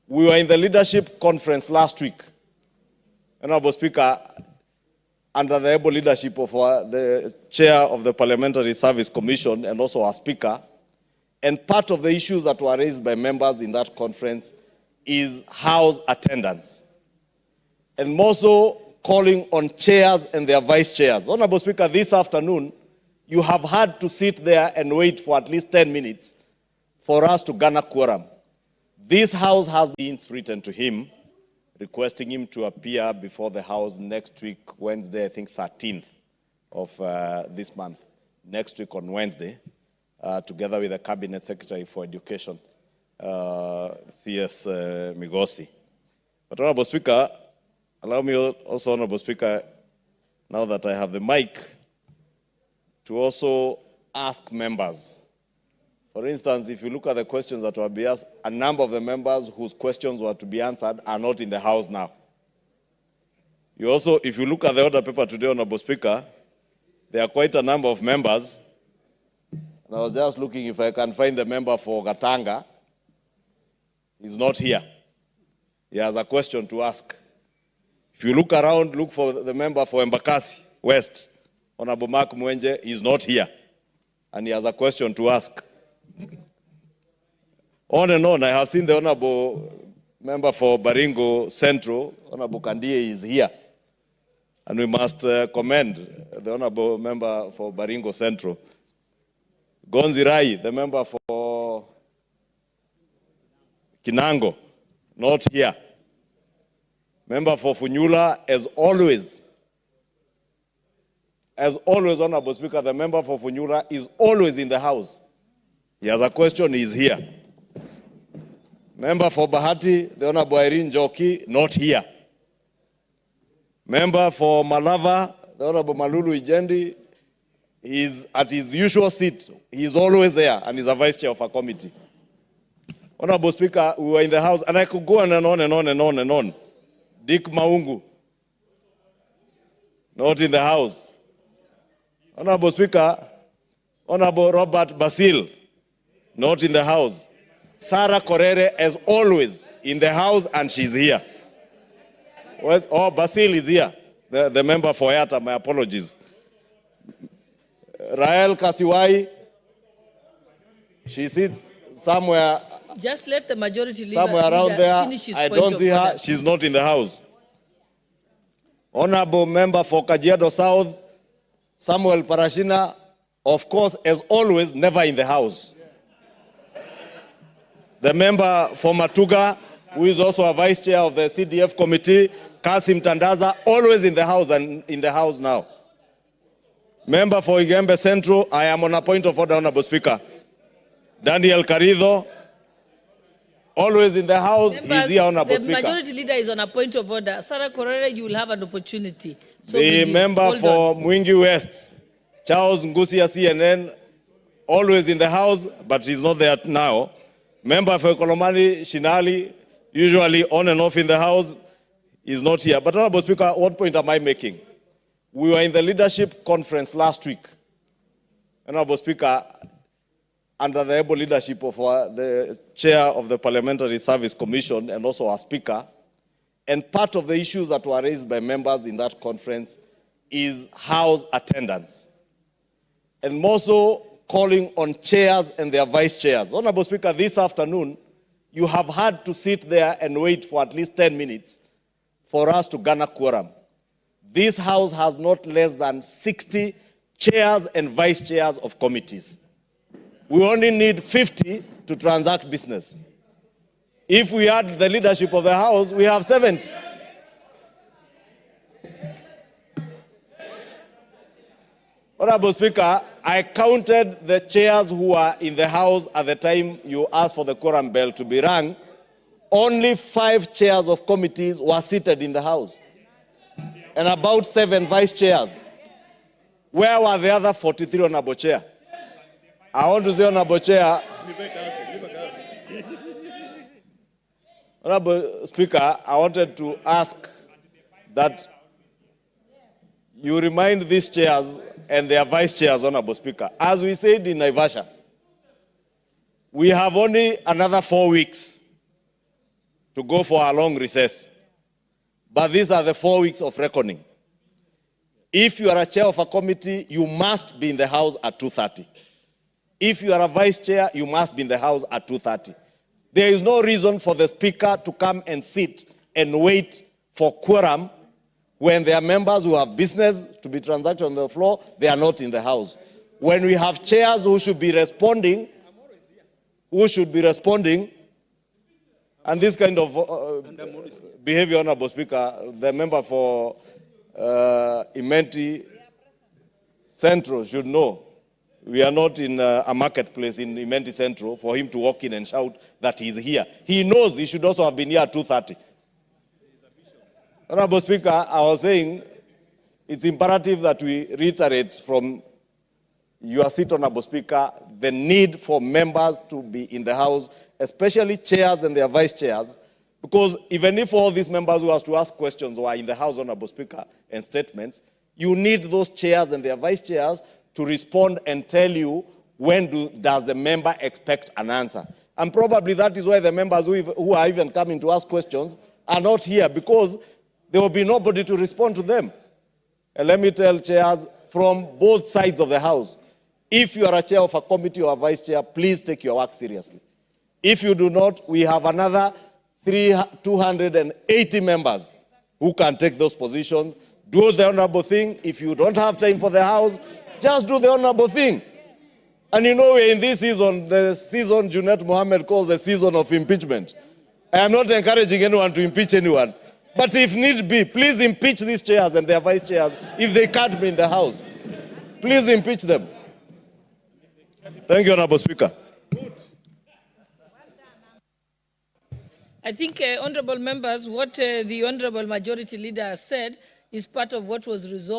We were in the leadership conference last week, Honorable Speaker, under the able leadership of the chair of the Parliamentary Service Commission and also our speaker. And part of the issues that were raised by members in that conference is house attendance. And more so calling on chairs and their vice chairs. Honorable Speaker, this afternoon, you have had to sit there and wait for at least 10 minutes for us to garner quorum. This House has been written to him, requesting him to appear before the House next week, Wednesday, I think 13th of this month, next week on Wednesday, together with the Cabinet Secretary for Education, CS Migosi. But Honorable Speaker, allow me also, Honorable Speaker, now that I have the mic, to also ask members. For instance, if you look at the questions that were being asked, a number of the members whose questions were to be answered are not in the House now. You also, if you look at the order paper today, Honorable Speaker, there are quite a number of members. And I was just looking if I can find the member for Gatanga. He's not here. He has a question to ask. If you look around, look for the member for Embakasi West, Honorable Mark Mwenje. He's not here. And he has a question to ask. On and on, I have seen the Honorable member for Baringo Central, Honorable Kandie, is here. And we must commend the Honorable member for Baringo Central. Gonzirai, the member for Kinango, not here. Member for Funyula, as always, Honorable Speaker, the member for Funyula is always in the House. He has a question, he is here. Member for Bahati, the Honorable Irene Joki, not here. Member for Malava, the Honorable Malulu Ijendi, is at his usual seat. He is always there and is a vice chair of a committee. Honorable Speaker, we were in the House, and I could go on and on and on and on and on. Dick Maungu, not in the House. Honorable Speaker, Honorable Robert Basil, not in the House. Sarah Korere, as always, in the House, and she's here. Oh, Basil is here, the member for Yata, my apologies. Rael Kasiwai, she sits somewhere. Just let the majority leader somewhere around there. I don't see her. Order. She's not in the House. Honorable member for Kajiado South, Samuel Parashina, of course, as always, never in the House. The member for Matuga, who is also a vice chair of the CDF committee, Kasim Tandaza, always in the House and in the House now. Member for Igembe Central, I am on a point of order, Honorable Speaker. Daniel Carido, always in the House. Members, he's here, Honorable the Speaker. majority leader is on a point of order. Sarah Korere, you will have an opportunity. So the member for Mwingi West, Charles Ngusia CNN, always in the House, but he's not there now. Member for Kolomani Shinali, usually on and off in the House, is not here. But Honorable Speaker, what point am I making? We were in the leadership conference last week, Honorable Speaker, under the able leadership of the chair of the Parliamentary Service Commission and also our speaker. And part of the issues that were raised by members in that conference is house attendance. And more so calling on chairs and their vice chairs. Honorable Speaker, this afternoon, you have had to sit there and wait for at least 10 minutes for us to garner quorum. This House has not less than 60 chairs and vice chairs of committees. We only need 50 to transact business. If we add the leadership of the House, we have 70. Honorable Speaker, I counted the chairs who were in the House at the time you asked for the quorum bell to be rung. Only 5 chairs of committees were seated in the House, and about 7 vice chairs. Where were the other 43, Honorable Chair? I want to say, Honorable Chair, Honorable Speaker, I wanted to ask that you remind these chairs and their vice chairs, Honorable Speaker. As we said in Naivasha, we have only another 4 weeks to go for a long recess. But these are the 4 weeks of reckoning. If you are a chair of a committee, you must be in the House at 2:30. If you are a vice chair, you must be in the House at 2:30. There is no reason for the speaker to come and sit and wait for quorum when there are members who have business to be transacted on the floor, they are not in the House. When we have chairs who should be responding, and this kind of behavior, Honorable Speaker, the member for Imenti Central should know. We are not in a marketplace in Imenti Central for him to walk in and shout that he's here. He knows he should also have been here at 2:30. Honorable Speaker, I was saying it's imperative that we reiterate from your seat, Honorable Speaker, the need for members to be in the House, especially chairs and their vice chairs, because even if all these members who have to ask questions were in the House, Honorable Speaker, and statements, you need those chairs and their vice chairs to respond and tell you when does the member expect an answer. And probably that is why the members who are even coming to ask questions are not here, because there will be nobody to respond to them. And let me tell chairs from both sides of the House, if you are a chair of a committee or a vice chair, please take your work seriously. If you do not, we have another 280 members who can take those positions. Do the honorable thing. If you don't have time for the House, just do the honorable thing. And you know, we're in this season, the season Junet Mohammed calls the season of impeachment. I am not encouraging anyone to impeach anyone. But if need be, please impeach these chairs and their vice chairs if they can't be in the House. Please impeach them. Thank you, Honorable Speaker. I think, honorable members, what the honorable majority leader has said is part of what was resolved.